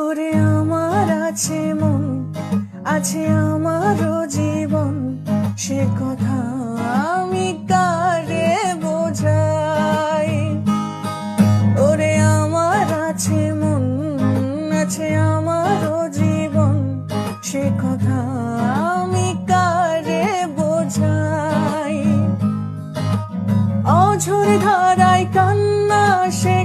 ওরে আমার আছে মন, আছে আমারও জীবন, সে কথা আমি কারে বোঝাই। ওরে আমার আছে মন, আছে আমারও জীবন, সে কথা আমি কারে বোঝাই। অঝোর ধারায় কান্না সে